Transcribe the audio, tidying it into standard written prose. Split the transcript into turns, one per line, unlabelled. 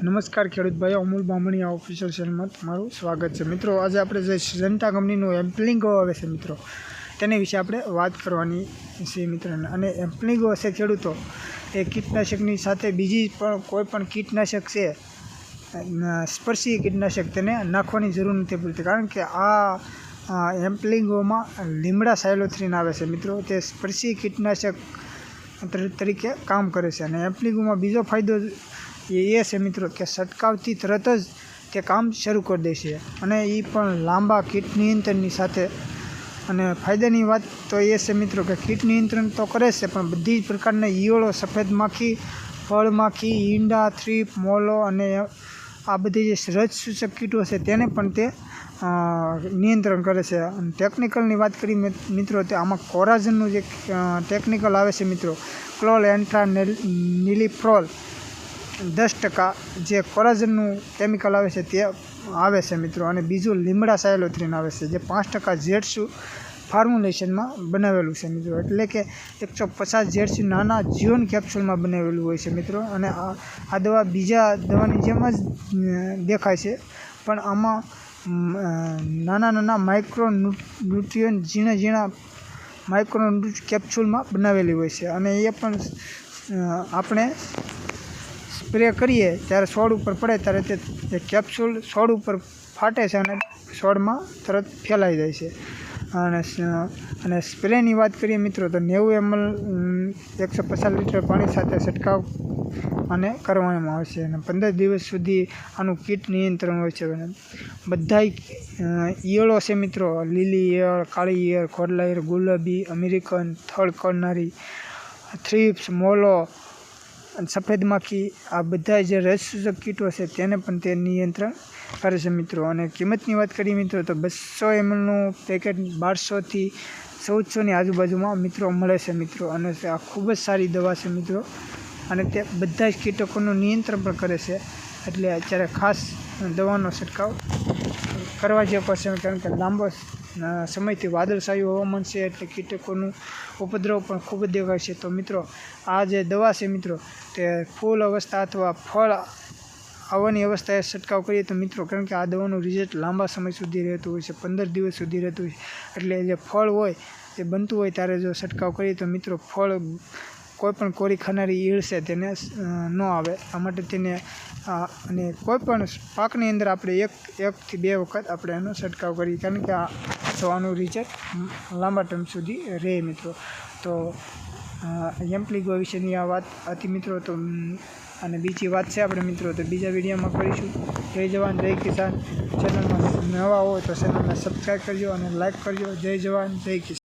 નમસ્કાર ખેડૂત ભાઈઓ, અમૂલ બામણીયા ઓફિશિયલ ચેનલમાં તમારું સ્વાગત છે। મિત્રો, આજે આપણે જે સિજન્ટા કંપનીનું એમ્પ્લિંગો આવે છે મિત્રો, તેની વિશે આપણે વાત કરવાની છે મિત્રોને। અને એમ્પ્લિંગો હશે ખેડૂતો એ કીટનાશકની સાથે બીજી પણ કોઈ પણ કીટનાશક છે, સ્પર્શી કીટનાશક, તેને નાખવાની જરૂર નથી પડતી, કારણ કે આ એમ્પ્લિંગોમાં લીમડા સાયલોથ્રીન આવે છે મિત્રો, તે સ્પર્શી કીટનાશક તરીકે કામ કરે છે। અને એમ્પ્લિંગોમાં બીજો ફાયદો એ છે મિત્રો કે છંટકાવથી તરત જ તે કામ શરૂ કરી દે છે, અને એ પણ લાંબા કીટ નિયંત્રણની સાથે। અને ફાયદાની વાત તો એ છે મિત્રો કે કીટ નિયંત્રણ તો કરે છે, પણ બધી જ પ્રકારના ઈયળો, સફેદ માખી, ફળ માખી, ઈંડા, થ્રીપ, મોલો અને આ બધી જે રજસૂચક કીટો છે તેને પણ તે નિયંત્રણ કરે છે। અને ટેકનિકલની વાત કરી મિત્રો, તે આમાં કોરાજનનું જે ટેકનિકલ આવે છે મિત્રો, ક્લોલ એન્ટ્રા નિલિપ્રોલ 10% જે કોરાજનનું કેમિકલ આવે છે તે આવે છે મિત્રો। અને બીજું લીમડા સાયલોથ્રીન આવે છે, જે 5% ઝેડસુ ફોર્મ્યુલેશનમાં બનાવેલું છે મિત્રો, એટલે કે 150 ઝેડસુ નાના જીવન કેપ્સ્યુલમાં બનાવેલું હોય છે મિત્રો। અને આ દવા બીજા દવાની જેમ જ દેખાય છે, પણ આમાં નાના માઇક્રો ન્યુટ્રિયન ઝીણા માઇક્રો કેપ્સ્યુલમાં બનાવેલી હોય છે। અને એ પણ આપણે સ્પ્રે કરીએ ત્યારે છોડ ઉપર પડે ત્યારે તે કેપ્સ્યુલ છોડ ઉપર ફાટે છે અને છોડમાં તરત ફેલાઈ જાય છે। અને સ્પ્રેની વાત કરીએ મિત્રો, તો 90 ml 150 લીટર પાણી સાથે છંટકાવ અને કરવામાં આવે છે, અને 15 દિવસ સુધી આનું કીટ નિયંત્રણ હોય છે। બધા ઈયળો છે મિત્રો, લીલી ઈયળ, કાળી ઈયળ, ખોડલા ઈયળ, ગુલાબી, અમેરિકન, થડ કરનારી, થ્રીપ્સ, મોલો, સફેદ માખી, આ બધા જે રજસૂચક કીટો છે તેને પણ તે નિયંત્રણ કરે છે મિત્રો। અને કિંમતની વાત કરીએ મિત્રો, તો 200 mlનું પેકેટ 1200થી 1400ની આજુબાજુમાં મિત્રો મળે છે મિત્રો। અને આ ખૂબ જ સારી દવા છે મિત્રો, અને તે બધા જ કીટકોનું નિયંત્રણ પણ કરે છે, એટલે અત્યારે ખાસ દવાનો છંટકાવ કરવા જેવો પડશે, કારણ કે લાંબો સમયથી વાદળછાયું હવામાન છે, એટલે કીટકોનું ઉપદ્રવ પણ ખૂબ જ દેખાય છે। તો મિત્રો, આ જે દવા છે મિત્રો, તે ફૂલ અવસ્થા અથવા ફળ આવવાની અવસ્થાએ છંટકાવ કરીએ તો મિત્રો, કારણ કે આ દવાનું રિઝલ્ટ લાંબા સમય સુધી રહેતું હોય છે, 15 દિવસ સુધી રહેતું હોય છે, એટલે જે ફળ હોય તે બનતું હોય ત્યારે જો છંટકાવ કરીએ તો મિત્રો ફળ કોઈ પણ કોરી ખાનારી ઈયળ છે તેને ન આવે, આ માટે તેને અને કોઈ પણ પાકની અંદર આપણે 1 થી 2 વખત આપણે એનો છંટકાવ કરીએ, કારણ કે આ દવાનું રિઝલ્ટ લાંબા ટાઈમ સુધી રહે મિત્રો। તો એમ્પ્લિંગો વિશેની આ વાત હતી મિત્રો। તો અને બીજી વાત છે આપણે મિત્રો, તો બીજા વિડીયોમાં કરીશું। જય જવાન જય કિસાન। ચેનલમાં નવા હોય તો ચેનલને સબસ્ક્રાઈબ કરજો અને લાઈક કરજો। જય જવાન જય કિસાન।